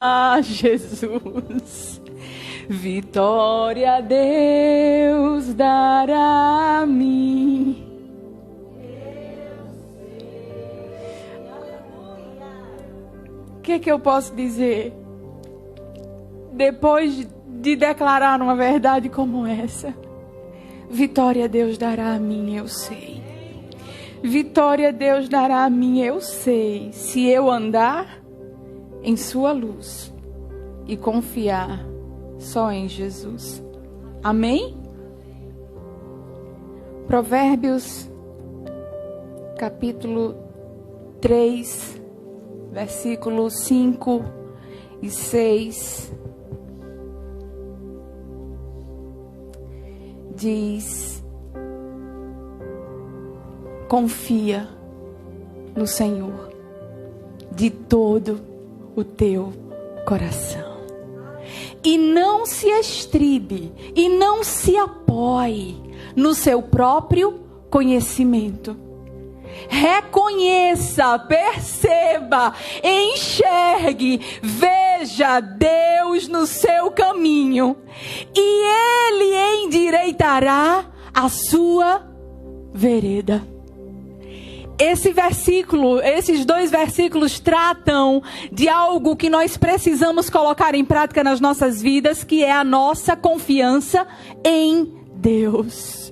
Ah, Jesus, vitória Deus dará a mim. O que eu posso dizer? Depois de declarar uma verdade como essa, vitória Deus dará a mim, eu sei. Vitória Deus dará a mim, eu sei, se eu andar em sua luz e confiar só em Jesus. Amém? Provérbios, capítulo 3, versículos 5 e 6. Diz: confia no Senhor de todo o teu coração e não se estribe e não se apoie no seu próprio conhecimento. Reconheça, perceba, enxergue, veja Deus no seu caminho e Ele endireitará a sua vereda. Esses dois versículos tratam de algo que nós precisamos colocar em prática nas nossas vidas, que é a nossa confiança em Deus.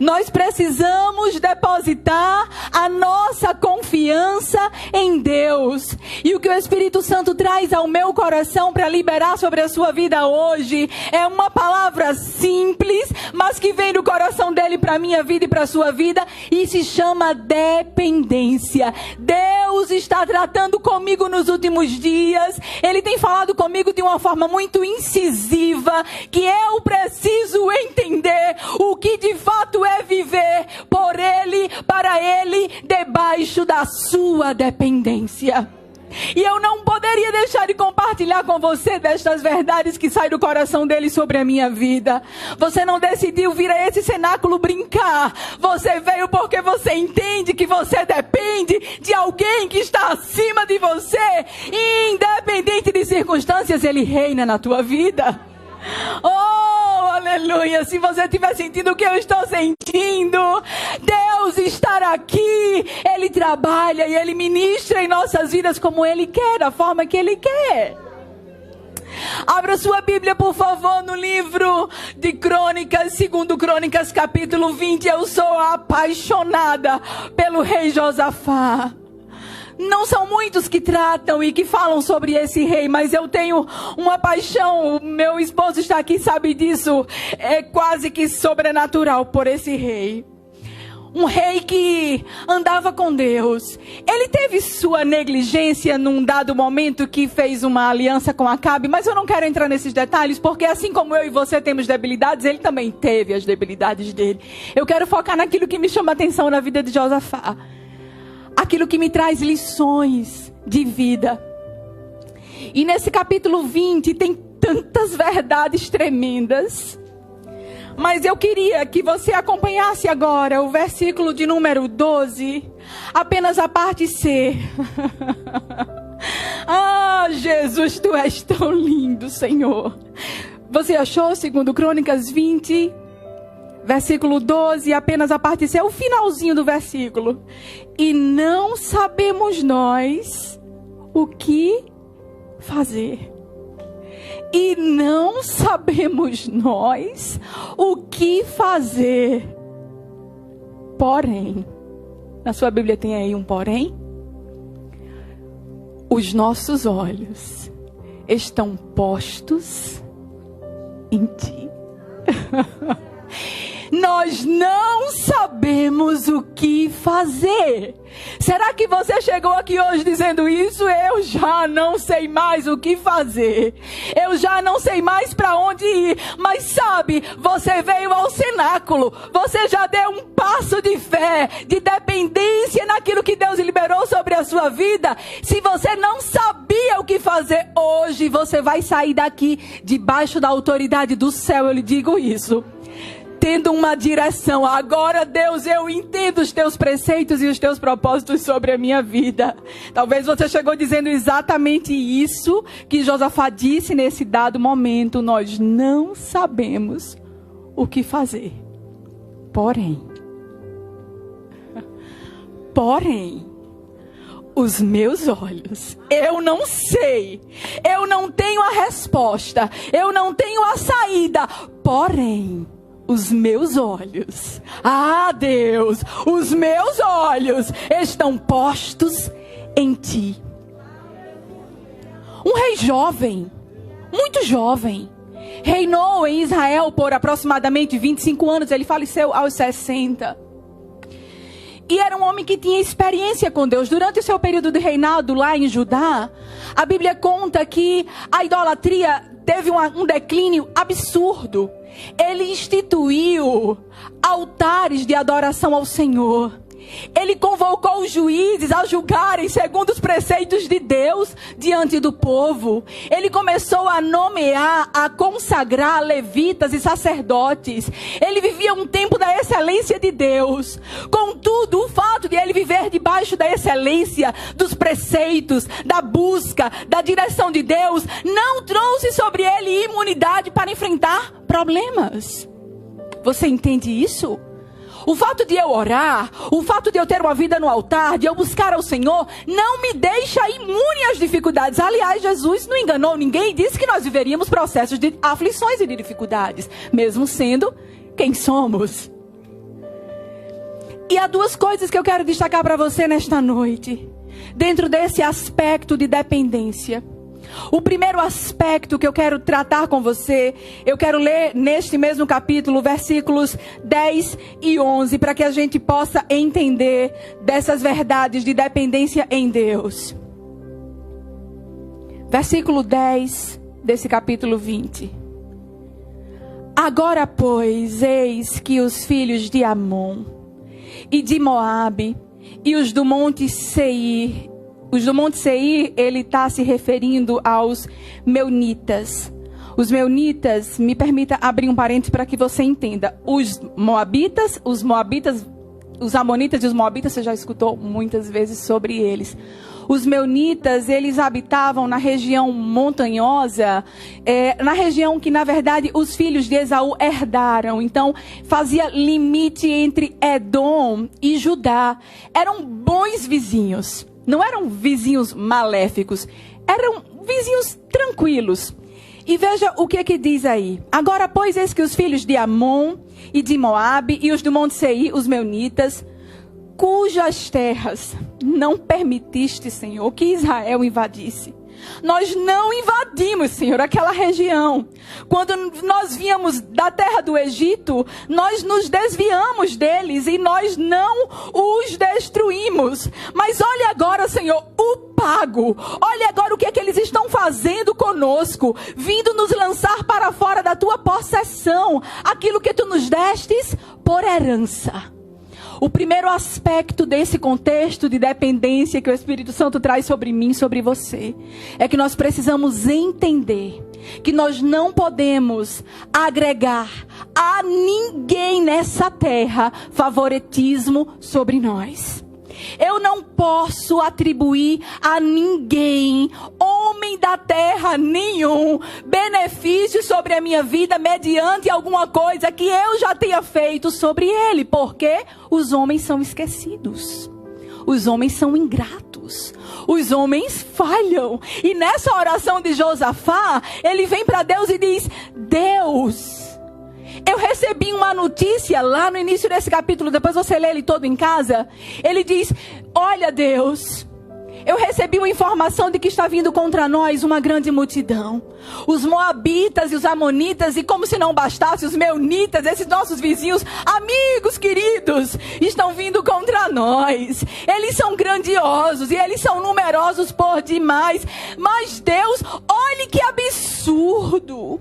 Nós precisamos depositar a nossa confiança em Deus. E o que o Espírito Santo traz ao meu coração para liberar sobre a sua vida hoje é uma palavra simples, mas que vem do coração dele para a minha vida e para a sua vida, e se chama dependência. Deus está tratando comigo nos últimos dias. Ele tem falado comigo de uma forma muito incisiva, que eu preciso entender o que de fato é viver por Ele, para Ele, debaixo da sua dependência. E eu não poderia deixar de compartilhar com você destas verdades que saem do coração dele sobre a minha vida. Você não decidiu vir a esse cenáculo brincar. Você veio porque você entende que você depende de alguém que está acima de você. E independente de circunstâncias, ele reina na tua vida. Oh, aleluia! Se você estiver sentindo o que eu estou sentindo, Deus está aqui. Ele trabalha e Ele ministra em nossas vidas como Ele quer, da forma que Ele quer. Abra sua Bíblia, por favor, no livro de Crônicas, 2 Crônicas, capítulo 20. Eu sou apaixonada pelo rei Josafá. Não são muitos que tratam e que falam sobre esse rei, mas eu tenho uma paixão, meu esposo está aqui, sabe disso, é quase que sobrenatural por esse rei. Um rei que andava com Deus. Ele teve sua negligência num dado momento que fez uma aliança com Acabe, mas eu não quero entrar nesses detalhes, porque assim como eu e você temos debilidades, ele também teve as debilidades dele. Eu quero focar naquilo que me chama a atenção na vida de Josafá. Aquilo que me traz lições de vida. E nesse capítulo 20 tem tantas verdades tremendas. Mas eu queria que você acompanhasse agora o versículo de número 12. Apenas a parte C. Ah, Jesus, tu és tão lindo, Senhor. Você achou 2 Crônicas 20? Versículo 12, apenas a parte C, é o finalzinho do versículo. E não sabemos nós o que fazer. E não sabemos nós o que fazer. Porém, na sua Bíblia tem aí um porém? Os nossos olhos estão postos em ti. Nós não sabemos o que fazer. Será que você chegou aqui hoje dizendo isso? Eu já não sei mais o que fazer. Eu já não sei mais para onde ir. Mas sabe, você veio ao cenáculo. Você já deu um passo de fé, de dependência naquilo que Deus liberou sobre a sua vida. Se você não sabia o que fazer hoje, você vai sair daqui debaixo da autoridade do céu. Eu lhe digo isso. tendo uma direção. Agora, Deus, eu entendo os teus preceitos e os teus propósitos sobre a minha vida. Talvez você chegou dizendo exatamente isso que Josafá disse nesse dado momento. Nós não sabemos o que fazer. Porém, os meus olhos, eu não sei, eu não tenho a resposta, eu não tenho a saída, porém, os meus olhos, Deus, os meus olhos estão postos em ti. Um rei jovem, muito jovem, reinou em Israel por aproximadamente 25 anos, ele faleceu aos 60. E era um homem que tinha experiência com Deus. Durante o seu período de reinado lá em Judá, a Bíblia conta que a idolatria teve um declínio absurdo. Ele instituiu altares de adoração ao Senhor. Ele convocou os juízes a julgarem segundo os preceitos de Deus diante do povo. Ele começou a nomear, a consagrar levitas e sacerdotes. Ele vivia um tempo da excelência de Deus. Contudo, o fato de ele viver debaixo da excelência, dos preceitos, da busca, da direção de Deus, não trouxe sobre ele imunidade para enfrentar problemas. Você entende isso? O fato de eu orar, o fato de eu ter uma vida no altar, de eu buscar ao Senhor, não me deixa imune às dificuldades. Aliás, Jesus não enganou ninguém e disse que nós viveríamos processos de aflições e de dificuldades, mesmo sendo quem somos. E há duas coisas que eu quero destacar para você nesta noite, dentro desse aspecto de dependência. O primeiro aspecto que eu quero tratar com você, eu quero ler neste mesmo capítulo, versículos 10 e 11, para que a gente possa entender dessas verdades de dependência em Deus. Versículo 10 desse capítulo 20. Agora, pois, eis que os filhos de Amon e de Moabe e os do Monte Seir, ele está se referindo aos meunitas. Os meunitas, me permita abrir um parênteses para que você entenda. Os amonitas e os moabitas, você já escutou muitas vezes sobre eles. Os meunitas, eles habitavam na região montanhosa, na região que, na verdade, os filhos de Esaú herdaram. Então, fazia limite entre Edom e Judá. Eram bons vizinhos. Não eram vizinhos maléficos, eram vizinhos tranquilos. E veja o que diz aí. Agora, pois, eis que os filhos de Amon e de Moabe e os do Monte Seir, os meunitas, cujas terras não permitiste, Senhor, que Israel invadisse. Nós não invadimos, Senhor, aquela região. Quando nós vínhamos da terra do Egito, nós nos desviamos deles e nós não os destruímos. Mas olha agora, Senhor, o pago. Olha agora o que é que eles estão fazendo conosco, vindo nos lançar para fora da tua possessão, aquilo que tu nos destes por herança. O primeiro aspecto desse contexto de dependência que o Espírito Santo traz sobre mim, sobre você, é que nós precisamos entender que nós não podemos agregar a ninguém nessa terra favoritismo sobre nós. Eu não posso atribuir a ninguém, homem da terra nenhum, benefício sobre a minha vida mediante alguma coisa que eu já tenha feito sobre ele. Porque os homens são esquecidos. Os homens são ingratos. Os homens falham. E nessa oração de Josafá, ele vem para Deus e diz: Deus, eu recebi uma notícia lá no início desse capítulo, depois você lê ele todo em casa. Ele diz: olha, Deus, eu recebi uma informação de que está vindo contra nós uma grande multidão. Os moabitas e os amonitas, e como se não bastasse, os meunitas, esses nossos vizinhos, amigos queridos, estão vindo contra nós. Eles são grandiosos e eles são numerosos por demais. Mas Deus, olhe que absurdo.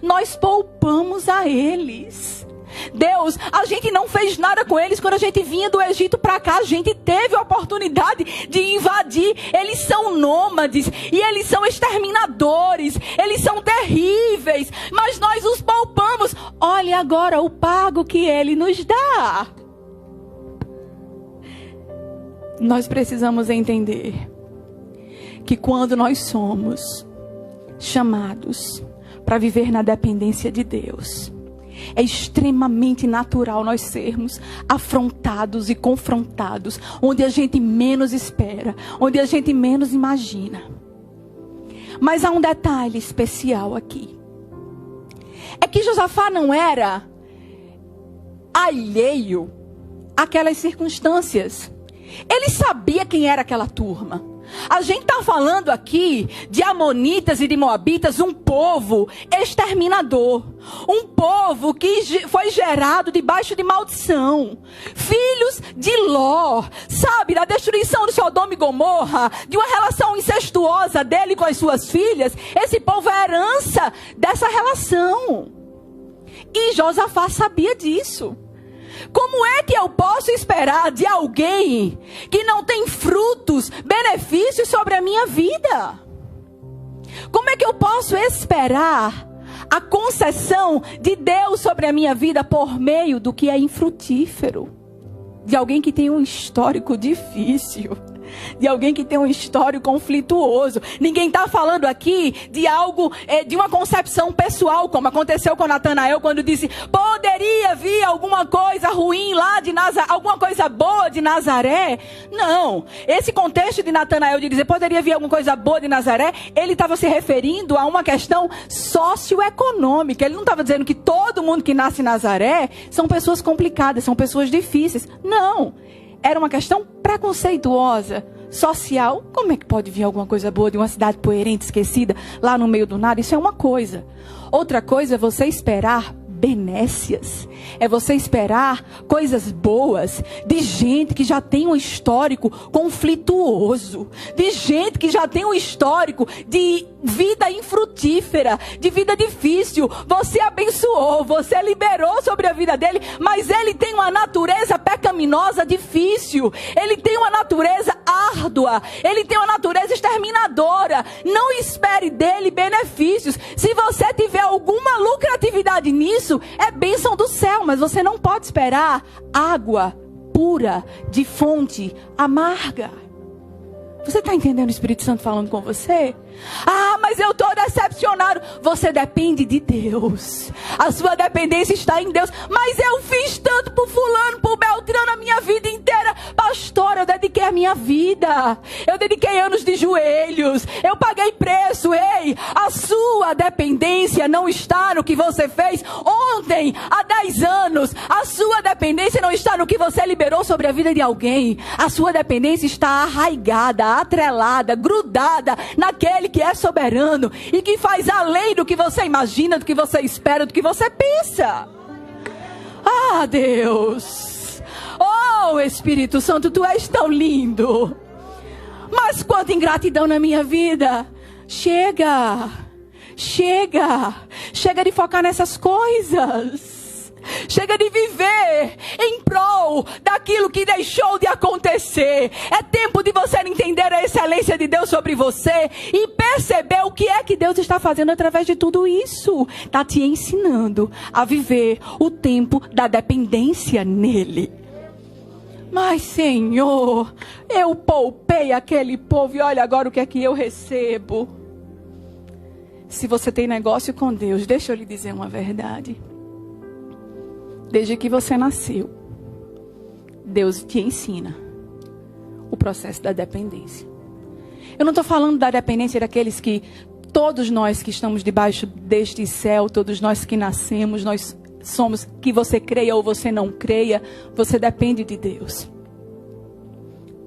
Nós poupamos a eles. Deus, a gente não fez nada com eles quando a gente vinha do Egito para cá. A gente teve a oportunidade de invadir. Eles são nômades e eles são exterminadores. Eles são terríveis, mas nós os poupamos. olhe agora o pago que Ele nos dá. Nós precisamos entender que quando nós somos chamados para viver na dependência de Deus, é extremamente natural nós sermos afrontados e confrontados, onde a gente menos espera, onde a gente menos imagina. Mas há um detalhe especial aqui. É que Josafá não era alheio àquelas circunstâncias. Ele sabia quem era aquela turma. A gente está falando aqui de amonitas e de moabitas, um povo exterminador. Um povo que foi gerado debaixo de maldição. Filhos de Ló, sabe, da destruição de Sodoma e Gomorra, de uma relação incestuosa dele com as suas filhas. Esse povo é herança dessa relação. E Josafá sabia disso. Como é que eu posso esperar de alguém que não tem frutos, benefícios sobre a minha vida? Como é que eu posso esperar a concessão de Deus sobre a minha vida por meio do que é infrutífero? De alguém que tem um histórico difícil. De alguém que tem um histórico conflituoso. Ninguém está falando aqui de algo, de uma concepção pessoal, como aconteceu com Natanael quando disse: poderia vir alguma coisa ruim lá de Nazaré, alguma coisa boa de Nazaré? Não, esse contexto de Natanael de dizer poderia vir alguma coisa boa de Nazaré, ele estava se referindo a uma questão socioeconômica. Ele não estava dizendo que todo mundo que nasce em Nazaré são pessoas complicadas, são pessoas difíceis. Não. Era uma questão preconceituosa, social. Como é que pode vir alguma coisa boa de uma cidade poeirente, esquecida, lá no meio do nada? Isso é uma coisa. Outra coisa é você esperar benécias. É você esperar coisas boas de gente que já tem um histórico conflituoso. De gente que já tem um histórico de vida infrutífera, de vida difícil. Você abençoou, você liberou sobre a vida dele, mas ele tem uma natureza pecaminosa difícil. Ele tem uma natureza árdua. Ele tem uma natureza exterminadora. Não espere dele benefícios. Se você tiver alguma lucratividade nisso, é bênção do céu, mas você não pode esperar água pura de fonte amarga. Você está entendendo o Espírito Santo falando com você? Ah, mas eu estou decepcionado. Você depende de Deus. A sua dependência está em Deus. Mas eu fiz tanto por fulano, por Beltrano a minha vida inteira. Pastor, eu dediquei a minha vida. Eu dediquei anos de joelhos. Eu paguei preço. Ei, a sua dependência não está no que você fez ontem, há 10 anos. A sua dependência não está no que você liberou sobre a vida de alguém. A sua dependência está arraigada, atrelada, grudada naquele que é soberano e que faz além do que você imagina, do que você espera, do que você pensa. Ah, Deus! Oh, Espírito Santo, Tu és tão lindo. Mas quanta ingratidão na minha vida. Chega de focar nessas coisas. Chega de viver em prol daquilo que deixou de acontecer. É tempo de você entender a excelência de Deus sobre você e perceber o que é que Deus está fazendo através de tudo isso. Está te ensinando a viver o tempo da dependência nele. Mas, Senhor, eu poupei aquele povo e olha agora o que é que eu recebo. Se você tem negócio com Deus, deixa eu lhe dizer uma verdade. Desde que você nasceu, Deus te ensina o processo da dependência. Eu não estou falando da dependência daqueles que, todos nós que estamos debaixo deste céu, todos nós que nascemos, nós somos, que você creia ou você não creia, você depende de Deus.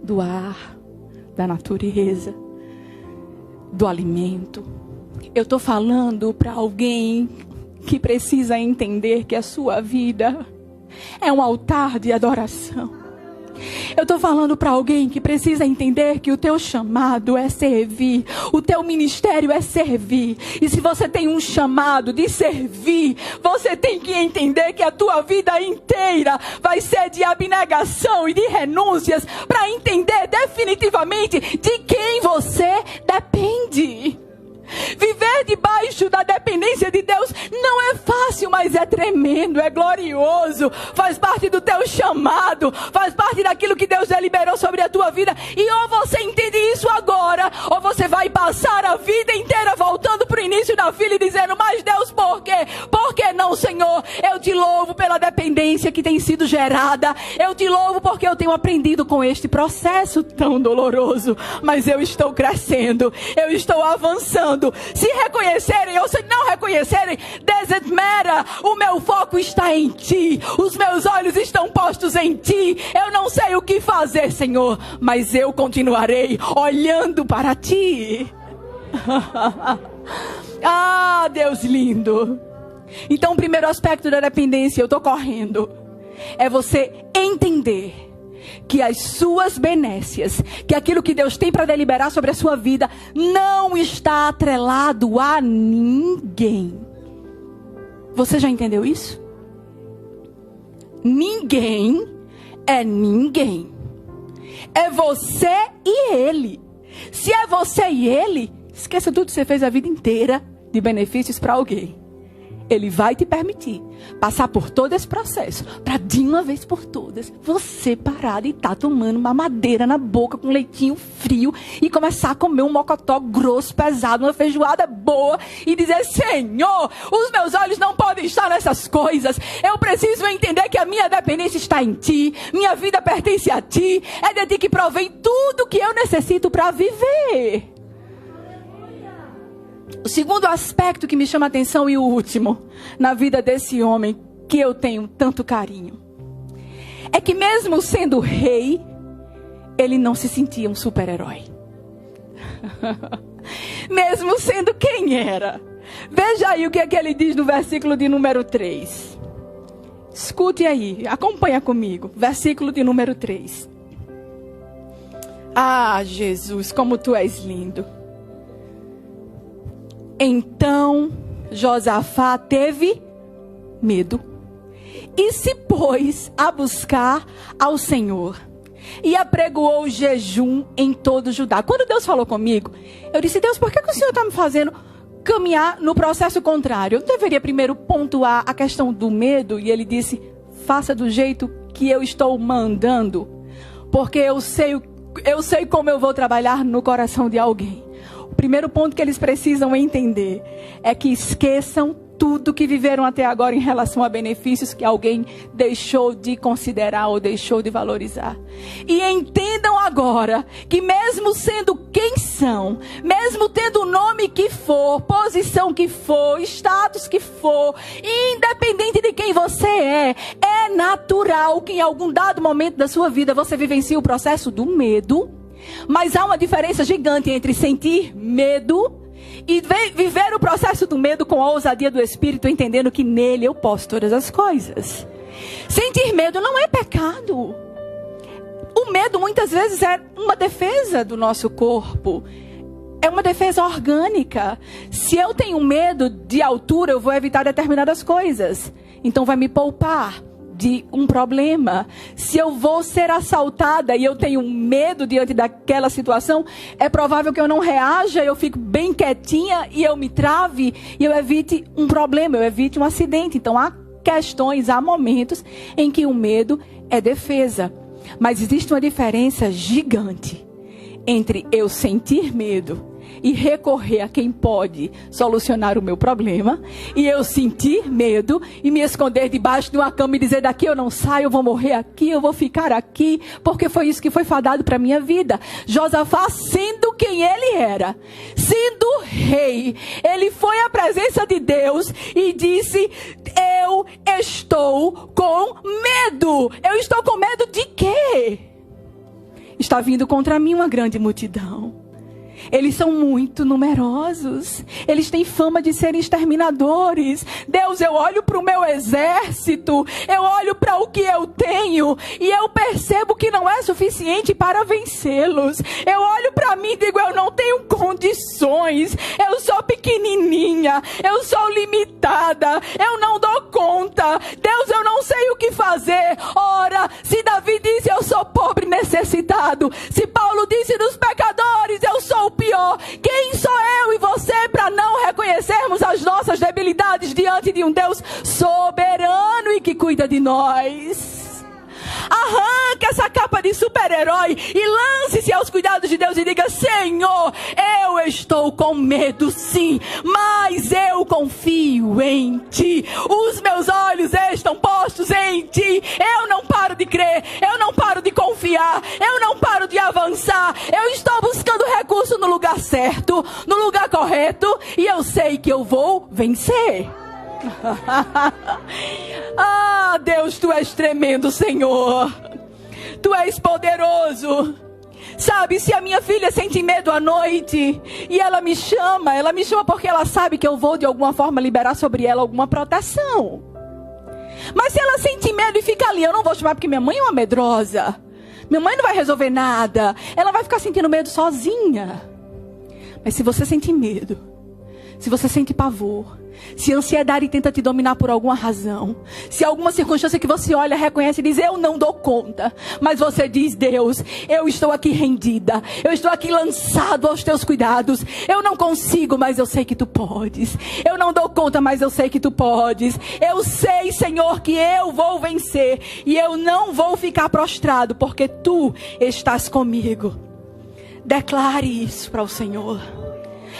Do ar, da natureza, do alimento. Eu estou falando para alguém que precisa entender que a sua vida é um altar de adoração. Eu estou falando para alguém que precisa entender que o teu chamado é servir. O teu ministério é servir. E se você tem um chamado de servir, você tem que entender que a tua vida inteira vai ser de abnegação e de renúncias para entender definitivamente de quem você depende. Viver Viver debaixo da dependência de Deus não é fácil, mas é tremendo, é glorioso. Faz parte do teu chamado, faz parte daquilo que Deus deliberou sobre a tua vida. E ou você entende isso agora, ou você vai passar a vida inteira voltando para o início da fila e dizendo: mas Deus, por quê? Por que não, Senhor? Eu te louvo pela dependência que tem sido gerada. Eu te louvo porque eu tenho aprendido com este processo tão doloroso. Mas eu estou crescendo, eu estou avançando. Se reconhecerem ou se não reconhecerem, doesn't matter. O meu foco está em ti, os meus olhos estão postos em ti. Eu não sei o que fazer, Senhor, mas eu continuarei olhando para ti. Ah, Deus lindo. Então o primeiro aspecto da dependência, eu estou correndo, é você entender que as suas benécias, que aquilo que Deus tem para deliberar sobre a sua vida, não está atrelado a ninguém. Você já entendeu isso? Ninguém é ninguém. É você e ele. Se é você e ele, esqueça tudo que você fez a vida inteira de benefícios para alguém. Ele vai te permitir passar por todo esse processo, para de uma vez por todas, você parar e estar tomando uma madeira na boca com leitinho frio e começar a comer um mocotó grosso, pesado, uma feijoada boa e dizer: Senhor, os meus olhos não podem estar nessas coisas. Eu preciso entender que a minha dependência está em ti, minha vida pertence a ti, é de ti que provém tudo que eu necessito para viver. O segundo aspecto que me chama a atenção e o último na vida desse homem que eu tenho tanto carinho é que mesmo sendo rei, ele não se sentia um super-herói. Mesmo sendo quem era. Veja aí o que é que ele diz no versículo de número 3. Escute aí, acompanha comigo. Versículo de número 3. Ah, Jesus, como tu és lindo. Então Josafá teve medo e se pôs a buscar ao Senhor e apregoou jejum em todo Judá. Quando Deus falou comigo, eu disse: Deus, por que o Senhor está me fazendo caminhar no processo contrário? Eu deveria primeiro pontuar a questão do medo. E ele disse: faça do jeito que eu estou mandando, porque eu sei como eu vou trabalhar no coração de alguém. O primeiro ponto que eles precisam entender é que esqueçam tudo que viveram até agora em relação a benefícios que alguém deixou de considerar ou deixou de valorizar. E entendam agora que mesmo sendo quem são, mesmo tendo o nome que for, posição que for, status que for, independente de quem você é natural que em algum dado momento da sua vida você vivencie o processo do medo. Mas há uma diferença gigante entre sentir medo e viver o processo do medo com a ousadia do Espírito, entendendo que nele eu posso todas as coisas. Sentir medo não é pecado. O medo muitas vezes é uma defesa do nosso corpo. É uma defesa orgânica. Se eu tenho medo de altura, eu vou evitar determinadas coisas. Então vai me poupar de um problema. Se eu vou ser assaltada e eu tenho medo diante daquela situação, é provável que eu não reaja, eu fico bem quietinha e eu me trave e eu evite um problema, eu evite um acidente. Então há questões, há momentos em que o medo é defesa. Mas existe uma diferença gigante entre eu sentir medo e recorrer a quem pode solucionar o meu problema, e eu sentir medo e me esconder debaixo de uma cama e dizer: daqui eu não saio, eu vou morrer aqui, eu vou ficar aqui, porque foi isso que foi fadado para a minha vida. Josafá, sendo quem ele era, sendo rei, ele foi à presença de Deus e disse: eu estou com medo. Eu estou com medo de quê? Está vindo contra mim uma grande multidão. Eles são muito numerosos. Eles têm fama de serem exterminadores. Deus, eu olho para o meu exército. Eu olho para o que eu tenho. E eu percebo que não é suficiente para vencê-los. Eu olho para mim e digo: eu não tenho condições. Eu sou pequenininha. Eu sou limitada. Eu não dou conta. Deus, eu não sei o que fazer. Ora, se Davi disse: eu sou pobre e necessitado. Se Paulo disse dos pecadores: eu sou ou pior. Quem sou eu e você para não reconhecermos as nossas debilidades diante de um Deus soberano e que cuida de nós? Arranque essa capa de super-herói e lance-se aos cuidados de Deus e diga: Senhor, eu estou com medo sim, mas eu confio em Ti. Os meus olhos estão postos em Ti. Eu não paro de crer, eu não paro de confiar, eu não paro de avançar. Eu estou buscando recurso no lugar certo, no lugar correto, e eu sei que eu vou vencer. Ah, Deus, Tu és tremendo, Senhor. Tu és poderoso. Sabe, se a minha filha sente medo à noite e ela me chama porque ela sabe que eu vou de alguma forma liberar sobre ela alguma proteção. Mas se ela sente medo e fica ali, eu não vou chamar porque minha mãe é uma medrosa. Minha mãe não vai resolver nada. Ela vai ficar sentindo medo sozinha. Mas se você sente medo, se você sente pavor, se a ansiedade tenta te dominar por alguma razão, se alguma circunstância que você olha, reconhece e diz: eu não dou conta, mas você diz: Deus, eu estou aqui rendida, eu estou aqui lançado aos Teus cuidados. Eu não consigo, mas eu sei que Tu podes. Eu não dou conta, mas eu sei que Tu podes. Eu sei, Senhor, que eu vou vencer e eu não vou ficar prostrado, porque Tu estás comigo. Declare isso para o Senhor.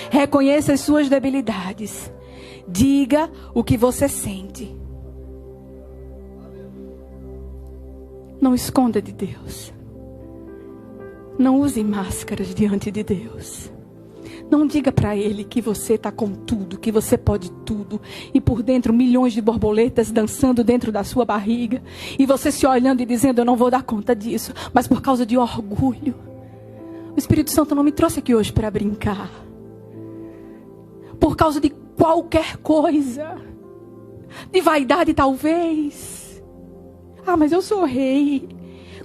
Reconheça as suas debilidades. Diga o que você sente. Não esconda de Deus. Não use máscaras diante de Deus. Não diga para Ele que você está com tudo, que você pode tudo, e por dentro milhões de borboletas dançando dentro da sua barriga, e você se olhando e dizendo: eu não vou dar conta disso. Mas por causa de orgulho, o Espírito Santo não me trouxe aqui hoje para brincar. Por causa de qualquer coisa, de vaidade talvez. Ah, mas eu sou rei.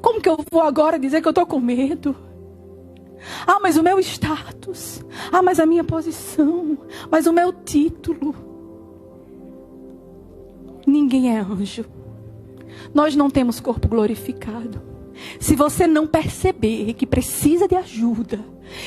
Como que eu vou agora dizer que eu estou com medo? Ah, mas o meu status. Ah, mas a minha posição. Mas o meu título. Ninguém é anjo. Nós não temos corpo glorificado. Se você não perceber que precisa de ajuda,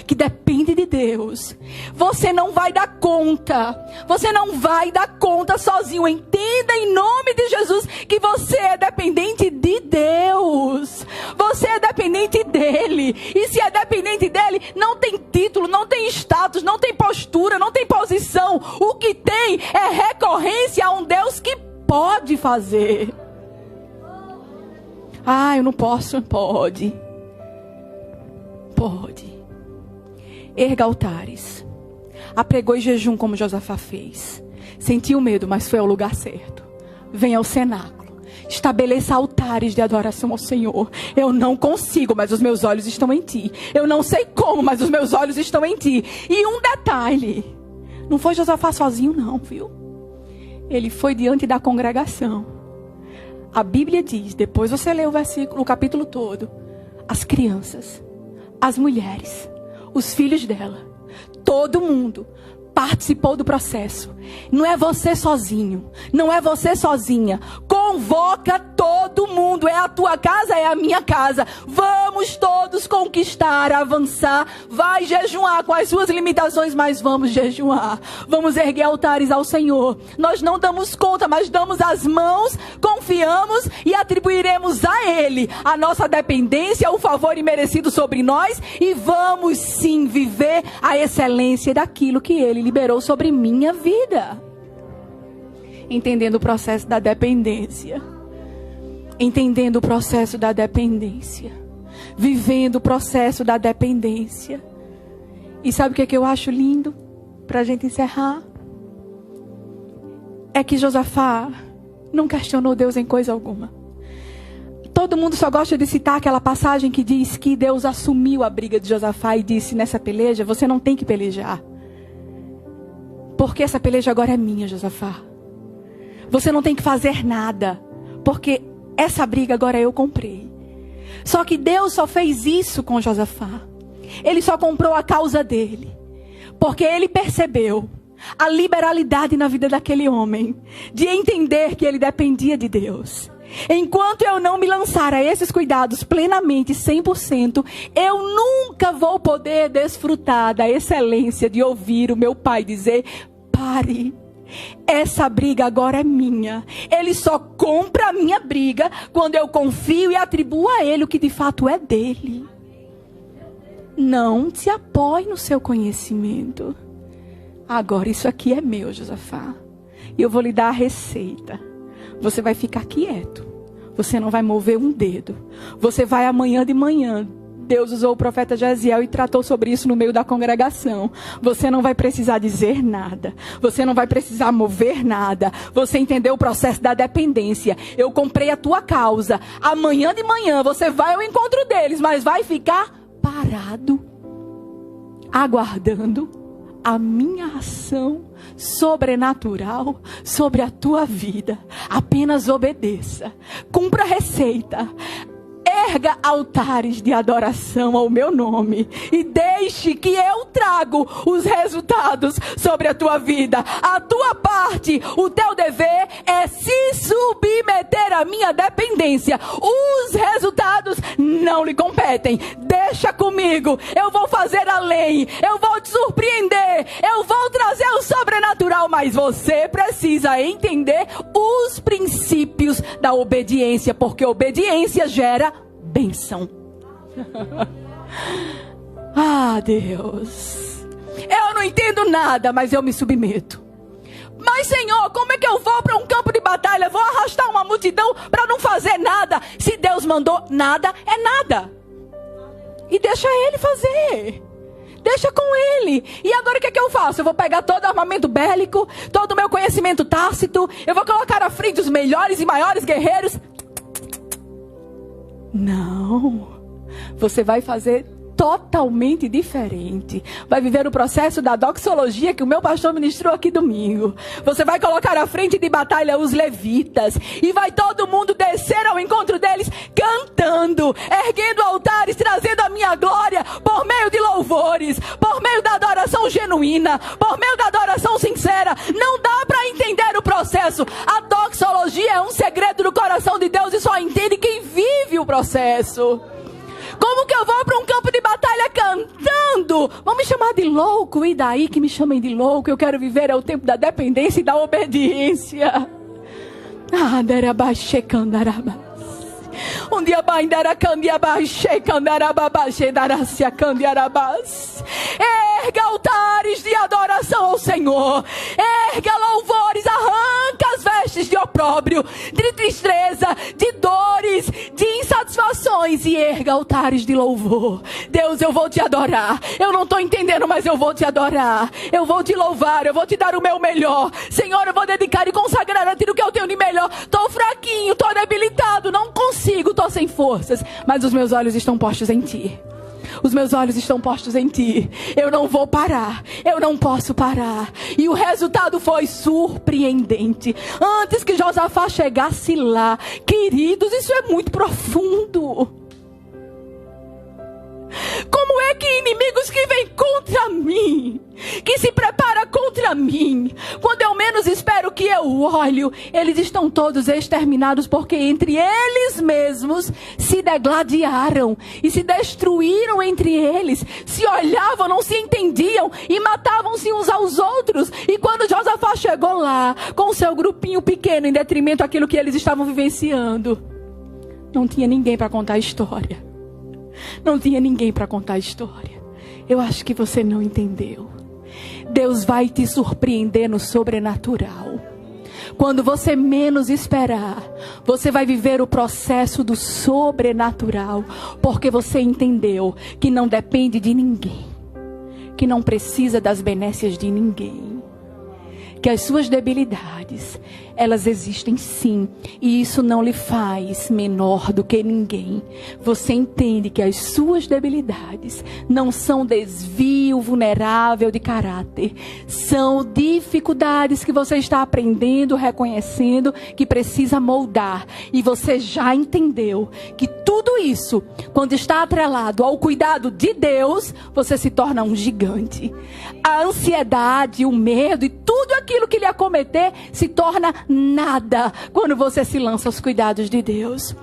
que depende de Deus, você não vai dar conta. Você não vai dar conta sozinho. Entenda em nome de Jesus que você é dependente de Deus. Você é dependente dEle. E se é dependente dEle, não tem título, não tem status, não tem postura, não tem posição. O que tem é recorrência a um Deus que pode fazer. Ah, eu não posso. Pode. Pode. Erga altares. Apregou jejum como Josafá fez. Sentiu medo, mas foi ao lugar certo. Venha ao cenáculo. Estabeleça altares de adoração ao Senhor. Eu não consigo, mas os meus olhos estão em Ti. Eu não sei como, mas os meus olhos estão em Ti. E um detalhe. Não foi Josafá sozinho não, viu? Ele foi diante da congregação. A Bíblia diz, depois você lê o capítulo todo, as crianças, as mulheres, os filhos dela, todo mundo participou do processo. Não é você sozinho, não é você sozinha. Convoca todo mundo. É a tua casa, é a minha casa. Vamos todos conquistar, avançar. Vai jejuar com as suas limitações, mas vamos jejuar. Vamos erguer altares ao Senhor. Nós não damos conta, mas damos as mãos, confiamos e atribuiremos a Ele a nossa dependência, o favor imerecido sobre nós, e vamos sim viver a excelência daquilo que Ele liberou sobre minha vida. Entendendo o processo da dependência. Entendendo o processo da dependência. Vivendo o processo da dependência. E sabe o que eu acho lindo? Pra gente encerrar. É que Josafá não questionou Deus em coisa alguma. Todo mundo só gosta de citar aquela passagem que diz que Deus assumiu a briga de Josafá e disse: nessa peleja você não tem que pelejar. Porque essa peleja agora é minha, Josafá. Você não tem que fazer nada. Porque essa briga agora eu comprei. Só que Deus só fez isso com Josafá. Ele só comprou a causa dele. Porque ele percebeu a liberalidade na vida daquele homem. De entender que ele dependia de Deus. Enquanto eu não me lançar a esses cuidados plenamente, 100%, eu nunca vou poder desfrutar da excelência de ouvir o meu pai dizer: pare, essa briga agora é minha. Ele só compra a minha briga quando eu confio e atribuo a ele o que de fato é dele. Não se apoie no seu conhecimento. Agora isso aqui é meu, Josafá, e eu vou lhe dar a receita. Você vai ficar quieto. Você não vai mover um dedo. Você vai amanhã de manhã. Deus usou o profeta Jeziel e tratou sobre isso no meio da congregação. Você não vai precisar dizer nada. Você não vai precisar mover nada. Você entendeu o processo da dependência. Eu comprei a tua causa. Amanhã de manhã você vai ao encontro deles, mas vai ficar parado, aguardando a minha ação sobrenatural sobre a tua vida. Apenas obedeça, cumpra a receita, erga altares de adoração ao meu nome e deixe que eu trago os resultados sobre a tua vida. A tua parte, o teu dever é se submeter à minha dependência. Os resultados não lhe competem. Deixa comigo, eu vou fazer além, eu vou te surpreender, eu vou trazer o sobrenatural, mas você precisa entender os princípios da obediência, porque obediência gera bênção. Ah, Deus, eu não entendo nada, mas eu me submeto. Mas, Senhor, como é que eu vou para um campo de batalha? Vou arrastar uma multidão para não fazer nada? Se Deus mandou, nada é nada. E deixa Ele fazer. Deixa com Ele. E agora o que é que eu faço? Eu vou pegar todo o armamento bélico, todo o meu conhecimento tácito, eu vou colocar à frente os melhores e maiores guerreiros. Não, você vai fazer totalmente diferente. Vai viver o processo da doxologia que o meu pastor ministrou aqui domingo. Você vai colocar à frente de batalha os levitas e vai todo mundo descer ao encontro deles cantando, erguendo altares, trazendo a minha glória por meio de louvores, por meio da adoração genuína, por meio da adoração sincera. Não dá para entender o processo. A doxologia é um segredo do coração de Deus e só entende quem vive o processo. Como que eu vou para um campo de batalha cantando? Vão me chamar de louco, e daí que me chamem de louco? Eu quero viver o tempo da dependência e da obediência. Ah, derabaixê candarabá. Um dia baindara candiabaixê candarababachê daracia candiarabás. Erga altares de adoração ao Senhor. Erga louvores, arranca as vestes de opróbrio, de tristeza, de dores, de insatisfações e erga altares de louvor. Deus, eu vou te adorar. Eu não estou entendendo, mas eu vou te adorar. Eu vou te louvar, eu vou te dar o meu melhor. Senhor, eu vou dedicar e consagrar a ti o que eu tenho de melhor. Estou fraquinho, estou debilitado, não consigo, estou sem forças, mas os meus olhos estão postos em ti. Os meus olhos estão postos em ti. Eu não vou parar. Eu não posso parar. E o resultado foi surpreendente. Antes que Josafá chegasse lá, queridos, isso é muito profundo. Como é que inimigos que vêm contra mim, que se prepara contra mim, quando eu menos espero que eu olho, eles estão todos exterminados, porque entre eles mesmos se degladiaram e se destruíram entre eles, se olhavam, não se entendiam e matavam-se uns aos outros. E quando Josafá chegou lá com o seu grupinho pequeno, em detrimento daquilo que eles estavam vivenciando, não tinha ninguém para contar a história. Não tinha ninguém para contar a história. Eu acho que você não entendeu. Deus vai te surpreender no sobrenatural. Quando você menos esperar, você vai viver o processo do sobrenatural, porque você entendeu que não depende de ninguém, que não precisa das benécias de ninguém, que as suas debilidades, elas existem sim, e isso não lhe faz menor do que ninguém. Você entende que as suas debilidades não são desvio vulnerável de caráter, são dificuldades que você está aprendendo, reconhecendo, que precisa moldar, e você já entendeu que tudo tudo isso, quando está atrelado ao cuidado de Deus, você se torna um gigante. A ansiedade, o medo e tudo aquilo que lhe acometer se torna nada quando você se lança aos cuidados de Deus.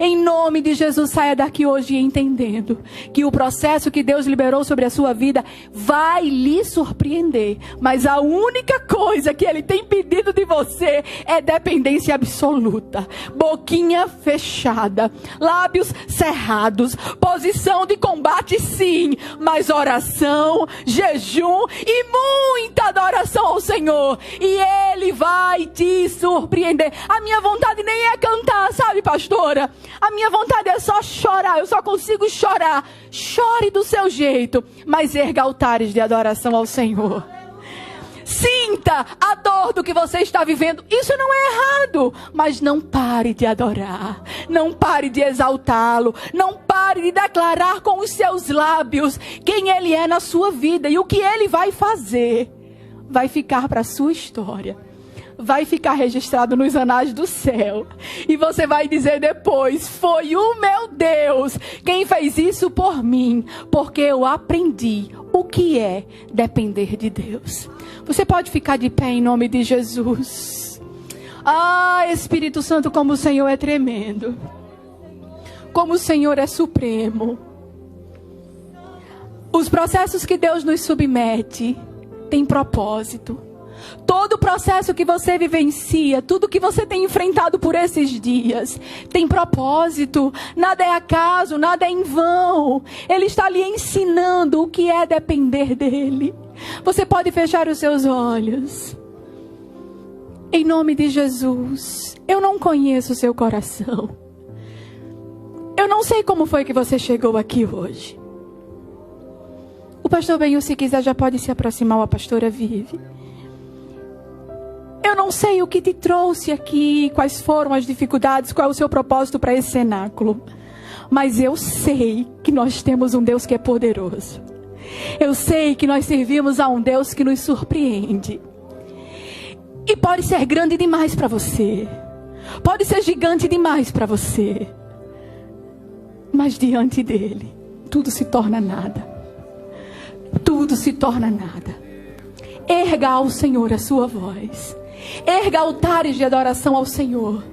Em nome de Jesus, saia daqui hoje entendendo que o processo que Deus liberou sobre a sua vida vai lhe surpreender. Mas a única coisa que Ele tem pedido de você é dependência absoluta. Boquinha fechada, lábios cerrados, posição de combate sim, mas oração, jejum e muita adoração ao Senhor. E Ele vai te surpreender. A minha vontade nem é cantar, sabe, pastora? A minha vontade é só chorar. Eu só consigo chorar. Chore do seu jeito, mas erga altares de adoração ao Senhor. Sinta a dor do que você está vivendo. Isso não é errado, mas não pare de adorar. Não pare de exaltá-lo. Não pare de declarar com os seus lábios quem Ele é na sua vida. E o que Ele vai fazer vai ficar para a sua história. Vai ficar registrado nos anais do céu. E você vai dizer depois: foi o meu Deus quem fez isso por mim, porque eu aprendi o que é depender de Deus. Você pode ficar de pé em nome de Jesus. Ah, Espírito Santo, como o Senhor é tremendo, como o Senhor é supremo. Os processos que Deus nos submete têm propósito. Todo o processo que você vivencia, tudo que você tem enfrentado por esses dias, tem propósito. Nada é acaso, nada é em vão. Ele está lhe ensinando o que é depender dEle. Você pode fechar os seus olhos. Em nome de Jesus, eu não conheço o seu coração. Eu não sei como foi que você chegou aqui hoje. O pastor Benhur, se quiser, já pode se aproximar, a pastora Vive. Eu não sei o que te trouxe aqui, quais foram as dificuldades, qual é o seu propósito para esse cenáculo. Mas eu sei que nós temos um Deus que é poderoso. Eu sei que nós servimos a um Deus que nos surpreende. E pode ser grande demais para você. Pode ser gigante demais para você. Mas diante dele, tudo se torna nada. Tudo se torna nada. Erga ao Senhor a sua voz. Erga altares de adoração ao Senhor.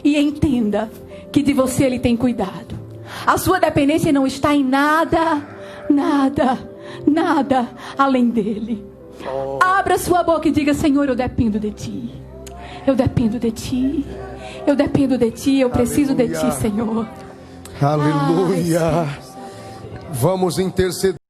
E entenda que de você Ele tem cuidado. A sua dependência não está em nada, nada além dele. Abra sua boca e diga: Senhor, eu dependo de Ti. Eu dependo de Ti. Eu dependo de Ti. Eu preciso de Ti, Senhor. Aleluia. Vamos interceder.